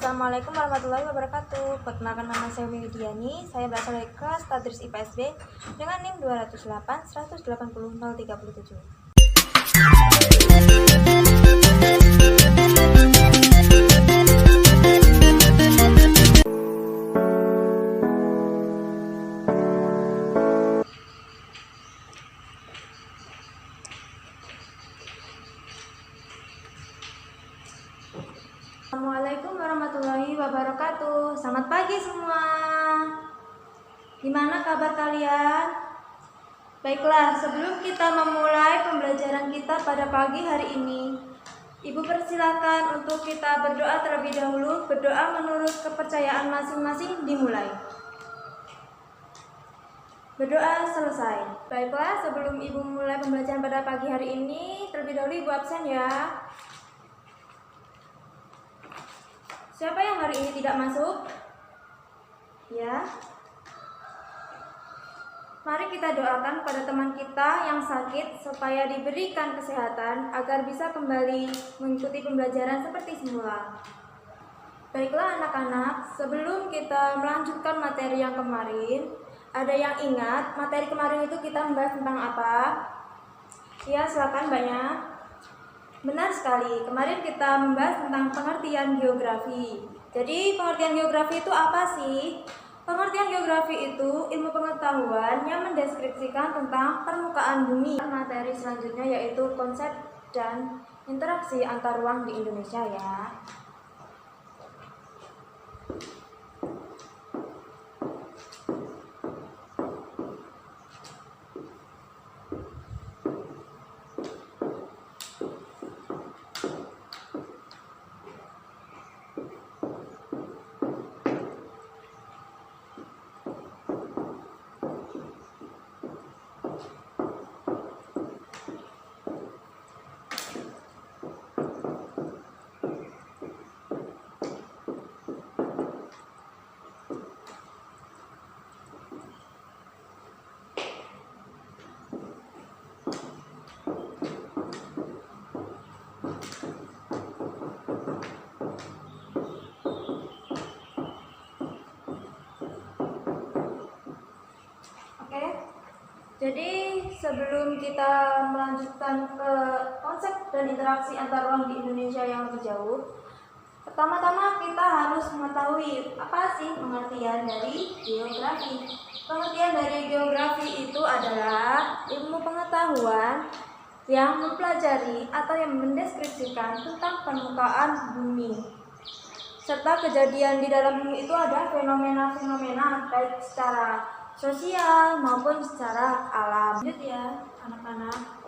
Assalamualaikum warahmatullahi wabarakatuh. Perkenalkan, nama saya Umi Widiani. Saya berasal dari kelas Tadris IPSB dengan NIM 208 180 037. Assalamualaikum warahmatullahi wabarakatuh. Selamat pagi semua. Gimana kabar kalian? Baiklah, sebelum kita memulai pembelajaran kita pada pagi hari ini, Ibu persilakan untuk kita berdoa terlebih dahulu. Berdoa menurut kepercayaan masing-masing dimulai. Berdoa selesai. Baiklah, sebelum Ibu mulai pembelajaran pada pagi hari ini, terlebih dahulu Ibu absen ya. Siapa yang hari ini tidak masuk? Ya. Mari kita doakan pada teman kita yang sakit supaya diberikan kesehatan agar bisa kembali mengikuti pembelajaran seperti semula. Baiklah anak-anak, sebelum kita melanjutkan materi yang kemarin, ada yang ingat materi kemarin itu kita membahas tentang apa? Ya, silakan banyak. Benar sekali, kemarin kita membahas tentang pengertian geografi. Jadi pengertian geografi itu apa sih? Pengertian geografi itu ilmu pengetahuan yang mendeskripsikan tentang permukaan bumi. Materi selanjutnya yaitu konsep dan interaksi antar ruang di Indonesia ya. Jadi sebelum kita melanjutkan ke konsep dan interaksi antar ruang di Indonesia yang lebih jauh, pertama-tama kita harus mengetahui apa sih pengertian dari geografi. Pengertian dari geografi itu adalah ilmu pengetahuan yang mempelajari atau yang mendeskripsikan tentang permukaan bumi, serta kejadian di dalam bumi itu ada fenomena-fenomena baik secara sosial maupun secara alam. Lanjut ya anak-anak.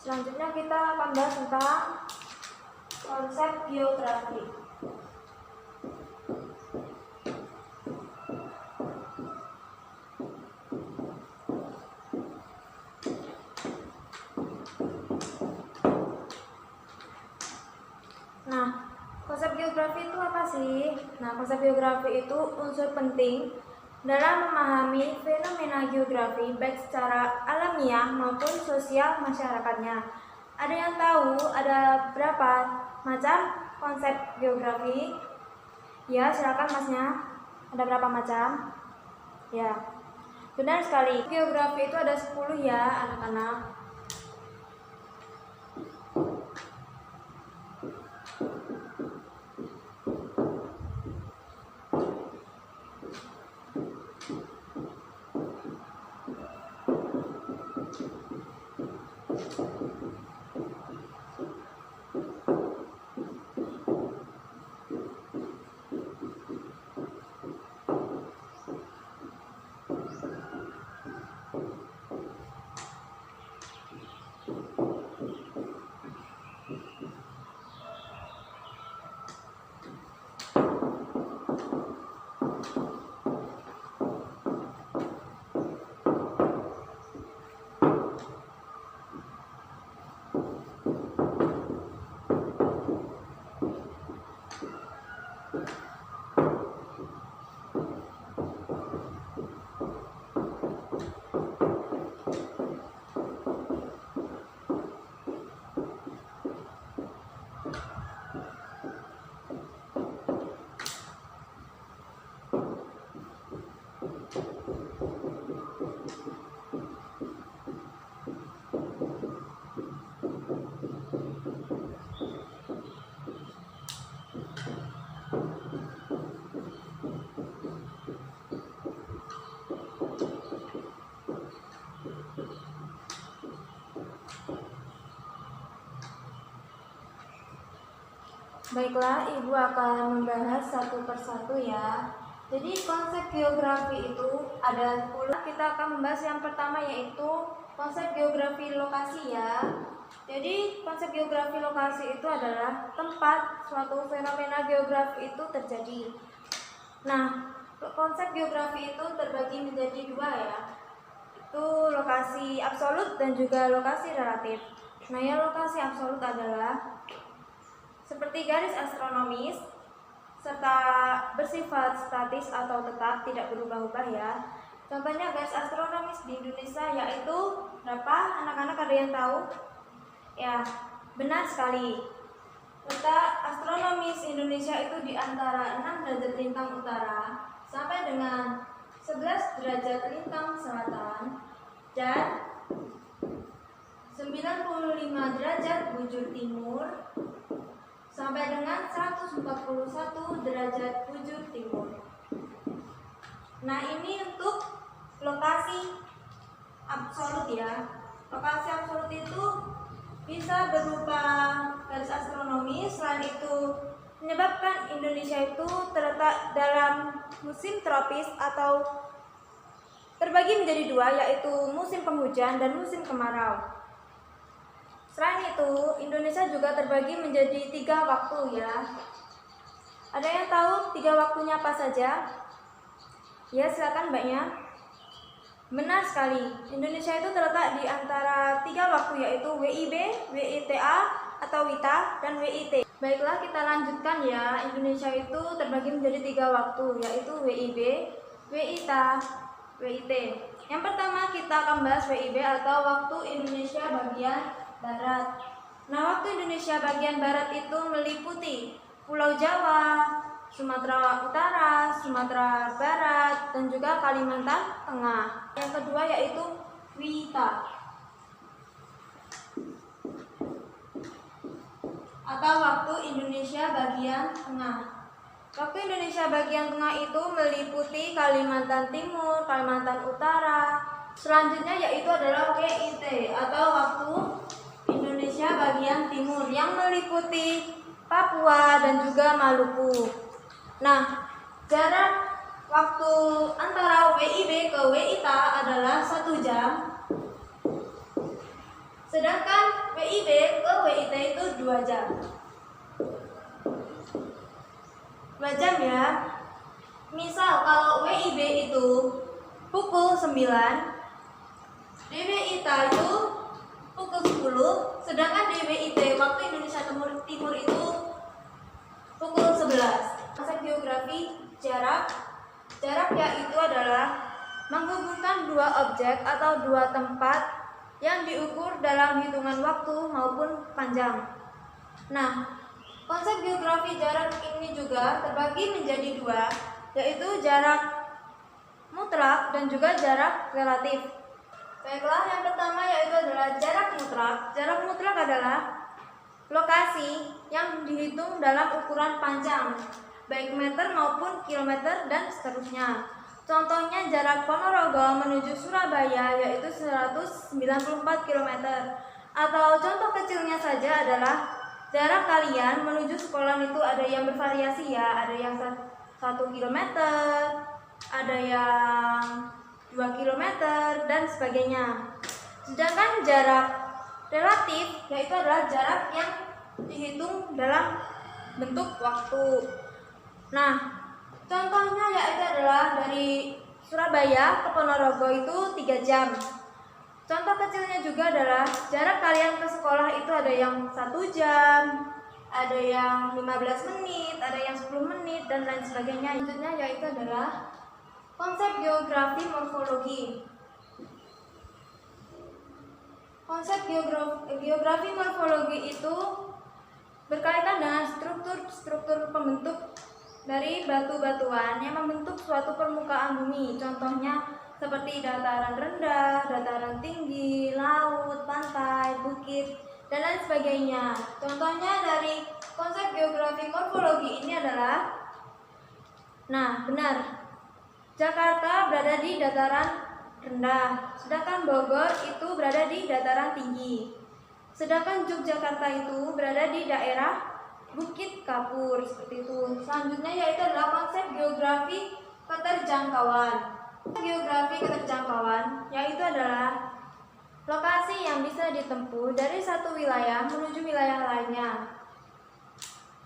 Selanjutnya kita akan bahas tentang konsep geografi. Nah, konsep geografi itu apa sih? Nah, konsep geografi itu unsur penting dalam memahami fenomena geografi baik secara alamiah maupun sosial masyarakatnya. Ada yang tahu ada berapa macam konsep geografi? Ya, silakan masnya. Ada berapa macam? Ya, benar sekali. Geografi itu ada 10 ya anak-anak. Baiklah, Ibu akan membahas satu persatu ya. Jadi konsep geografi itu ada 10. Kita akan membahas yang pertama yaitu konsep geografi lokasi ya. Jadi konsep geografi lokasi itu adalah tempat suatu fenomena geografi itu terjadi. Nah, konsep geografi itu terbagi menjadi dua ya. Itu lokasi absolut dan juga lokasi relatif. Nah, yang lokasi absolut adalah seperti garis astronomis, serta bersifat statis atau tetap, tidak berubah-ubah ya. Contohnya garis astronomis di Indonesia yaitu berapa? Anak-anak ada yang tahu? Ya, benar sekali. Letak astronomis Indonesia itu di antara 6 derajat lintang utara sampai dengan 11 derajat lintang selatan dan 95 derajat bujur timur sampai dengan 141 derajat bujur timur. Nah, ini untuk lokasi absolut ya. Lokasi absolut itu bisa berupa garis astronomis. Selain itu menyebabkan Indonesia itu terletak dalam musim tropis atau terbagi menjadi dua, yaitu musim penghujan dan musim kemarau. Selain itu, Indonesia juga terbagi menjadi 3 waktu ya. Ada yang tahu 3 waktunya apa saja? Ya, silakan Mbaknya. Benar sekali, Indonesia itu terletak di antara 3 waktu yaitu WIB, WITA atau WITA, dan WIT. Baiklah, kita lanjutkan ya. Indonesia itu terbagi menjadi 3 waktu yaitu WIB, WITA, WIT. Yang pertama kita akan bahas WIB atau waktu Indonesia bagian Barat. Nah, waktu Indonesia bagian Barat itu meliputi Pulau Jawa, Sumatera Utara, Sumatera Barat, dan juga Kalimantan Tengah. Yang kedua yaitu WITA atau waktu Indonesia bagian Tengah. Waktu Indonesia bagian Tengah itu meliputi Kalimantan Timur, Kalimantan Utara. Selanjutnya yaitu adalah WIT atau waktu Indonesia bagian timur yang meliputi Papua dan juga Maluku. Nah, jarak waktu antara WIB ke WITA adalah 1 jam. Sedangkan WIB ke WIT itu 2 jam. 2 jam ya. Misal kalau WIB itu pukul 9, di WITA itu pukul 10, sedangkan di WIT waktu Indonesia Timur itu pukul 11. Konsep geografi jarak yaitu adalah menghubungkan 2 objek atau 2 tempat yang diukur dalam hitungan waktu maupun panjang. Nah, konsep geografi jarak ini juga terbagi menjadi 2, yaitu jarak mutlak dan juga jarak relatif. Baiklah, yang pertama yaitu adalah jarak mutlak. Jarak mutlak adalah lokasi yang dihitung dalam ukuran panjang, baik meter maupun kilometer dan seterusnya. Contohnya jarak Ponorogo menuju Surabaya yaitu 194 km. Atau contoh kecilnya saja adalah jarak kalian menuju sekolah itu ada yang bervariasi ya, ada yang 1 km, ada yang 2 km dan sebagainya. Sedangkan jarak relatif yaitu adalah jarak yang dihitung dalam bentuk waktu. Nah, contohnya yaitu adalah dari Surabaya ke Ponorogo itu 3 jam. Contoh kecilnya juga adalah jarak kalian ke sekolah itu ada yang 1 jam, ada yang 15 menit, ada yang 10 menit dan lain sebagainya. Selanjutnya yaitu adalah konsep geografi morfologi. Konsep geografi morfologi itu berkaitan dengan struktur pembentuk dari batu-batuan yang membentuk suatu permukaan bumi. Contohnya seperti dataran rendah, dataran tinggi, laut, pantai, bukit, dan lain sebagainya. Contohnya dari konsep geografi morfologi ini adalah, nah benar, Jakarta berada di dataran rendah, sedangkan Bogor itu berada di dataran tinggi. Sedangkan Yogyakarta itu berada di daerah Bukit Kapur, seperti itu. Selanjutnya yaitu adalah konsep geografi keterjangkauan. Geografi keterjangkauan yaitu adalah lokasi yang bisa ditempuh dari satu wilayah menuju wilayah lainnya,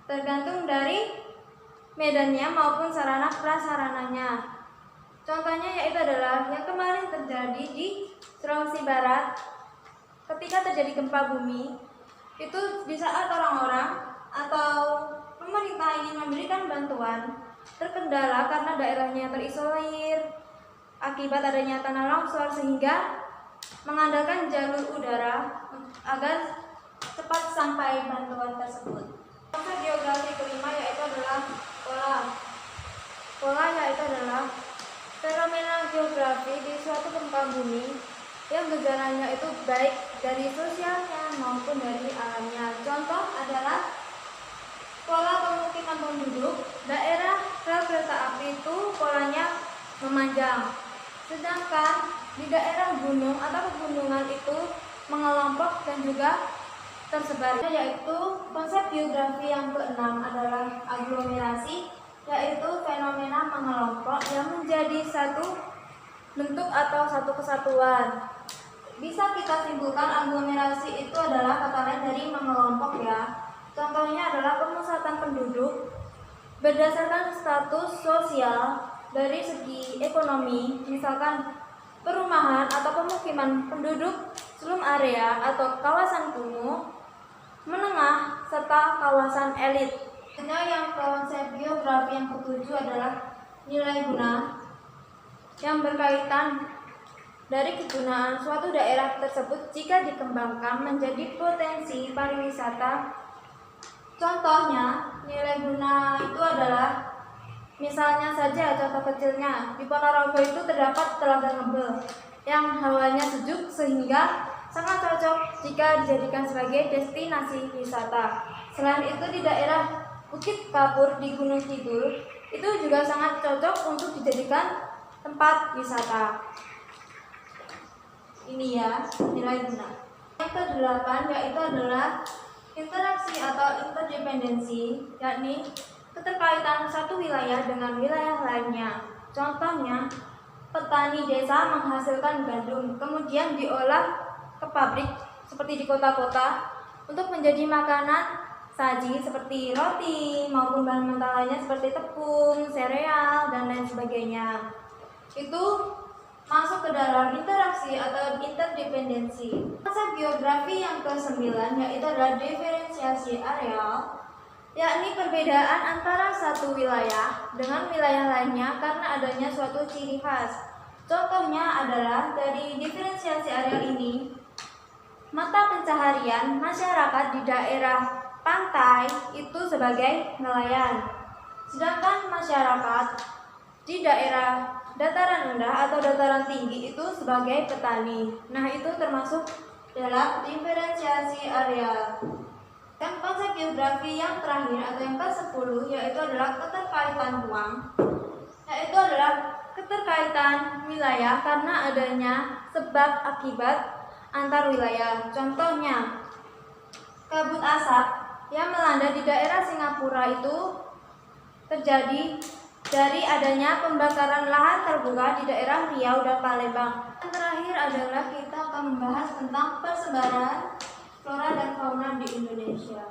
tergantung dari medannya maupun sarana prasarananya. Contohnya yaitu adalah yang kemarin terjadi di Sulawesi Barat ketika terjadi gempa bumi. Itu di saat orang-orang atau pemerintah ingin memberikan bantuan terkendala karena daerahnya terisolir akibat adanya tanah longsor, sehingga mengandalkan jalur udara agar cepat sampai bantuan tersebut. Konsep geografi kelima yaitu adalah pola. Pola yaitu adalah fenomena geografi di suatu gempa bumi yang gejalanya itu baik dari sosialnya maupun dari alamnya. Contoh adalah pola pemukiman penduduk. Daerah rel kereta api itu polanya memanjang, sedangkan di daerah gunung atau pegunungan itu mengelompok dan juga tersebar. Yaitu konsep geografi yang keenam adalah aglomerasi, yaitu fenomena mengelompok yang menjadi satu bentuk atau satu kesatuan. Bisa kita simpulkan aglomerasi itu adalah kata lain dari mengelompok ya. Contohnya adalah pemusatan penduduk berdasarkan status sosial dari segi ekonomi, misalkan perumahan atau pemukiman penduduk slum area atau kawasan kumuh, menengah, serta kawasan elit. Yang konsep geografi yang ketujuh adalah nilai guna yang berkaitan dari kegunaan suatu daerah tersebut jika dikembangkan menjadi potensi pariwisata. Contohnya, nilai guna itu adalah misalnya saja contoh kecilnya, di Ponorogo itu terdapat Telaga Ngebel yang hawanya sejuk sehingga sangat cocok jika dijadikan sebagai destinasi wisata. Selain itu di daerah Bukit Kapur di Gunung Kidul itu juga sangat cocok untuk dijadikan tempat wisata. Ini ya nilai guna. Yang kedelapan yaitu adalah interaksi atau interdependensi, yakni keterkaitan satu wilayah dengan wilayah lainnya. Contohnya, petani desa menghasilkan gandum, kemudian diolah ke pabrik seperti di kota-kota untuk menjadi makanan saji seperti roti maupun bahan mentah lainnya seperti tepung, sereal, dan lain sebagainya. Itu masuk ke dalam interaksi atau interdependensi. Konsep geografi yang ke-9 yaitu adalah diferensiasi areal, yakni perbedaan antara satu wilayah dengan wilayah lainnya karena adanya suatu ciri khas. Contohnya adalah dari diferensiasi areal ini, mata pencaharian masyarakat di daerah pantai itu sebagai nelayan, sedangkan masyarakat di daerah dataran rendah atau dataran tinggi itu sebagai petani. Nah, itu termasuk dalam diferensiasi areal. Dan konsep geografi yang terakhir atau yang ke-10 yaitu adalah keterkaitan ruang, yaitu adalah keterkaitan wilayah karena adanya sebab akibat antar wilayah. Contohnya, kabut asap yang melanda di daerah Singapura itu terjadi dari adanya pembakaran lahan terbuka di daerah Riau dan Palembang. Yang terakhir adalah kita akan membahas tentang persebaran flora dan fauna di Indonesia.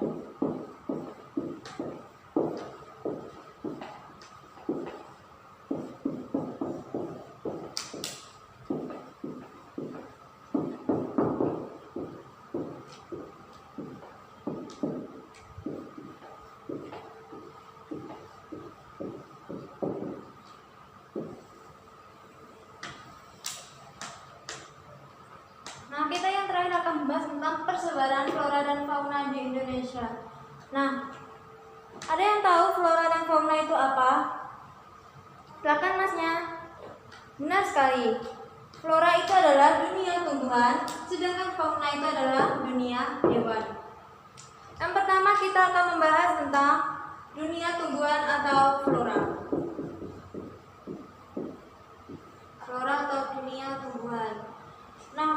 Nah, kita yang terakhir akan membahas tentang persebaran flora dan fauna di Indonesia. Nah, ada yang tahu flora dan fauna itu apa? Silakan masnya. Benar sekali. Flora itu adalah dunia tumbuhan, sedangkan fauna itu adalah dunia hewan. Yang pertama kita akan membahas tentang dunia tumbuhan atau flora. Flora atau dunia tumbuhan. Nah,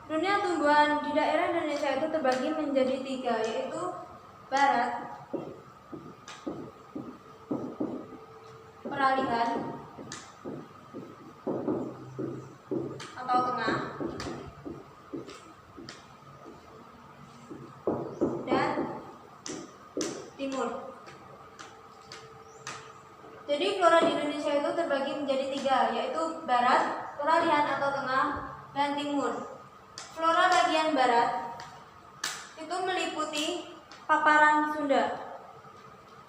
dunia tumbuhan di daerah Indonesia itu terbagi menjadi 3, yaitu barat, peralihan atau tengah dan timur. Jadi flora di Indonesia itu terbagi menjadi 3, yaitu barat, peralihan atau tengah, dan timur. Flora bagian barat itu meliputi paparan Sunda,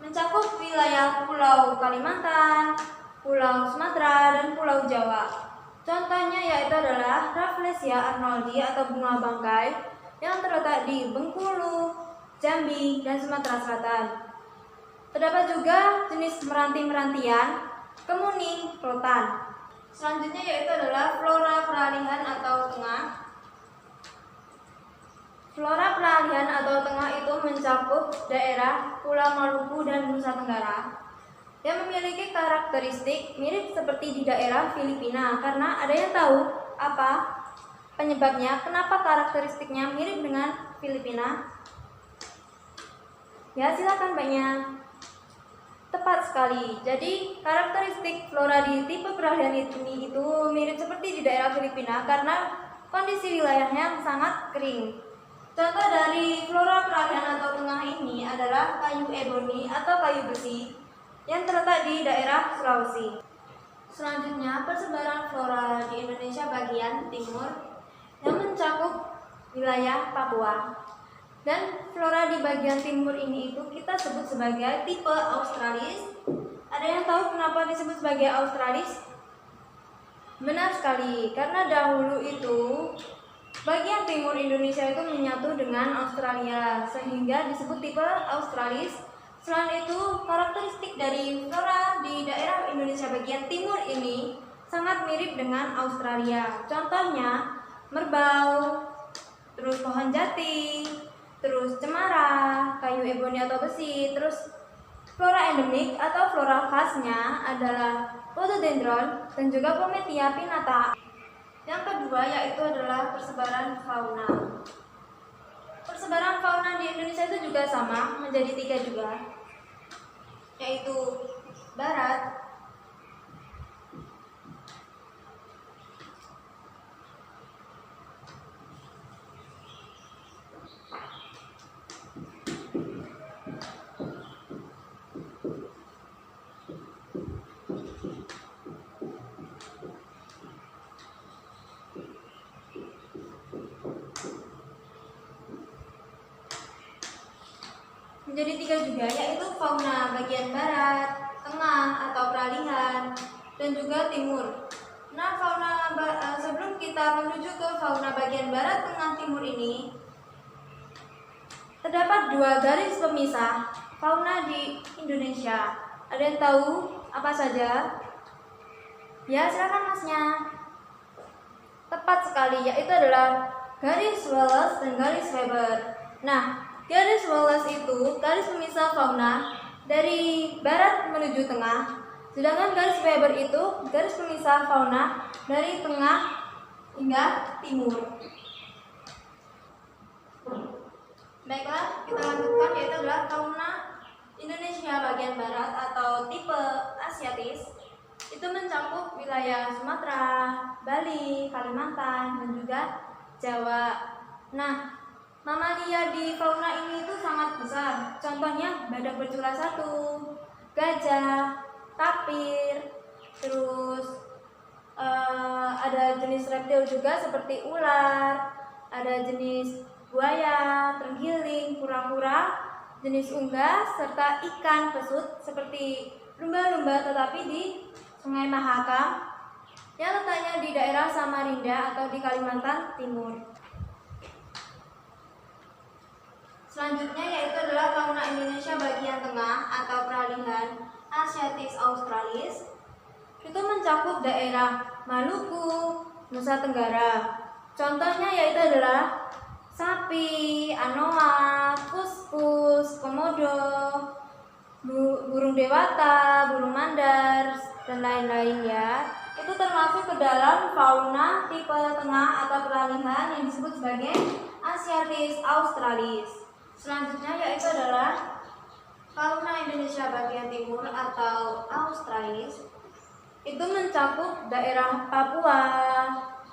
mencakup wilayah Pulau Kalimantan, Pulau Sumatera, dan Pulau Jawa. Contohnya yaitu adalah Rafflesia arnoldi atau bunga bangkai yang terletak di Bengkulu, Jambi, dan Sumatera Selatan. Terdapat juga jenis meranti-merantian, kemuning, rotan. Selanjutnya yaitu adalah flora peralihan atau tengah. Flora peralihan atau tengah itu mencakup daerah Pulau Maluku dan Nusa Tenggara yang memiliki karakteristik mirip seperti di daerah Filipina. Karena ada yang tahu apa penyebabnya, kenapa karakteristiknya mirip dengan Filipina? Ya, silakan Mbaknya. Tepat sekali. Jadi karakteristik flora di tipe peralihan ini itu mirip seperti di daerah Filipina karena kondisi wilayahnya yang sangat kering. Contoh dari flora peralihan atau tengah ini adalah kayu eboni atau kayu besi yang terletak di daerah Sulawesi. Selanjutnya, persebaran flora di Indonesia bagian timur yang mencakup wilayah Papua. Dan flora di bagian timur ini itu kita sebut sebagai tipe Australis. Ada yang tahu kenapa disebut sebagai Australis? Benar sekali, karena dahulu itu bagian timur Indonesia itu menyatu dengan Australia sehingga disebut tipe Australis. Selain itu, karakteristik dari flora di daerah Indonesia bagian timur ini sangat mirip dengan Australia. Contohnya merbau, terus pohon jati, terus cemara, kayu eboni atau besi. Terus flora endemik atau flora khasnya adalah photodendron dan juga Pometia pinnata. Yang kedua yaitu adalah persebaran fauna. Persebaran fauna di Indonesia itu juga sama, menjadi 3 juga, yaitu barat, menjadi 3 juga, yaitu fauna bagian barat, tengah atau peralihan, dan juga timur. Nah, sebelum kita menuju ke fauna bagian barat, tengah, timur ini, terdapat 2 garis pemisah fauna di Indonesia. Ada yang tahu apa saja? Ya, silakan Masnya. Tepat sekali, yaitu adalah garis Wallace dan garis Weber. Nah, garis Wallace itu garis pemisah fauna dari barat menuju tengah, sedangkan garis Weber itu garis pemisah fauna dari tengah hingga timur. Baiklah, kita lanjutkan, yaitu adalah fauna Indonesia bagian barat atau tipe Asiatis. Itu mencakup wilayah Sumatera, Bali, Kalimantan, dan juga Jawa. Nah, mamalia di fauna ini itu sangat besar. Contohnya badak bercula 1, gajah, tapir, terus ada jenis reptil juga seperti ular, ada jenis buaya, terenggiling, kura-kura, jenis unggas, serta ikan pesut seperti lumba-lumba tetapi di Sungai Mahakam yang letaknya di daerah Samarinda atau di Kalimantan Timur. Selanjutnya yaitu adalah fauna Indonesia bagian tengah atau peralihan Asiatis Australis. Itu mencakup daerah Maluku, Nusa Tenggara. Contohnya yaitu adalah sapi, anoa, kus-kus, komodo, burung dewata, burung mandar, dan lain-lain ya. Itu termasuk ke dalam fauna tipe tengah atau peralihan yang disebut sebagai Asiatis Australis. Selanjutnya yaitu adalah Fauna Indonesia bagian timur atau Australis itu mencakup daerah Papua,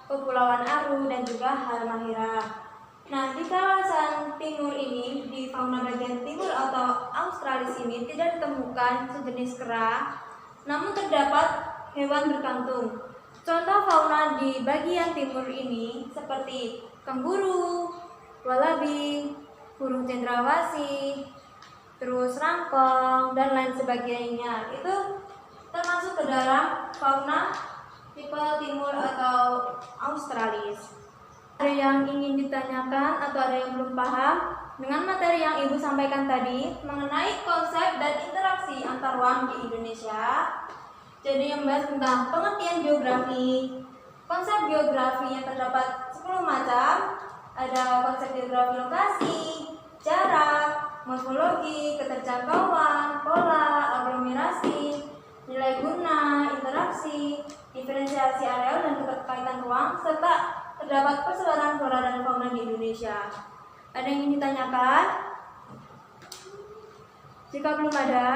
Kepulauan Aru, dan juga Halmahera. Nah, di kawasan timur ini, di fauna bagian timur atau Australis ini tidak ditemukan sejenis kera, namun terdapat hewan berkantung. Contoh fauna di bagian timur ini seperti kanguru, walabi, burung cendrawasih, terus rangkong, dan lain sebagainya. Itu termasuk ke dalam fauna tipe timur atau Australis. Ada yang ingin ditanyakan atau ada yang belum paham dengan materi yang Ibu sampaikan tadi mengenai konsep dan interaksi antar ruang di Indonesia? Jadi yang membahas tentang pengertian geografi. Konsep geografi yang terdapat 10 macam. Ada konsep geografi lokasi, jarak, morfologi, keterjangkauan, pola, aglomerasi, nilai guna, interaksi, diferensiasi areal dan keterkaitan ruang, serta terdapat persebaran flora dan fauna di Indonesia. Ada yang ingin ditanyakan? Jika belum ada,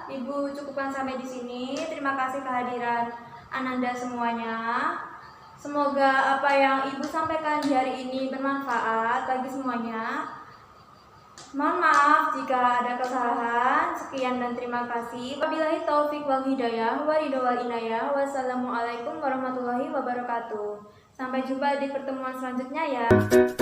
Ibu cukupkan sampai di sini. Terima kasih kehadiran Ananda semuanya. Semoga apa yang Ibu sampaikan di hari ini bermanfaat bagi semuanya. Mohon maaf jika ada kesalahan. Sekian dan terima kasih. Wabillahi taufik wal hidayah wa ridho wal inayah. Wassalamualaikum warahmatullahi wabarakatuh. Sampai jumpa di pertemuan selanjutnya ya.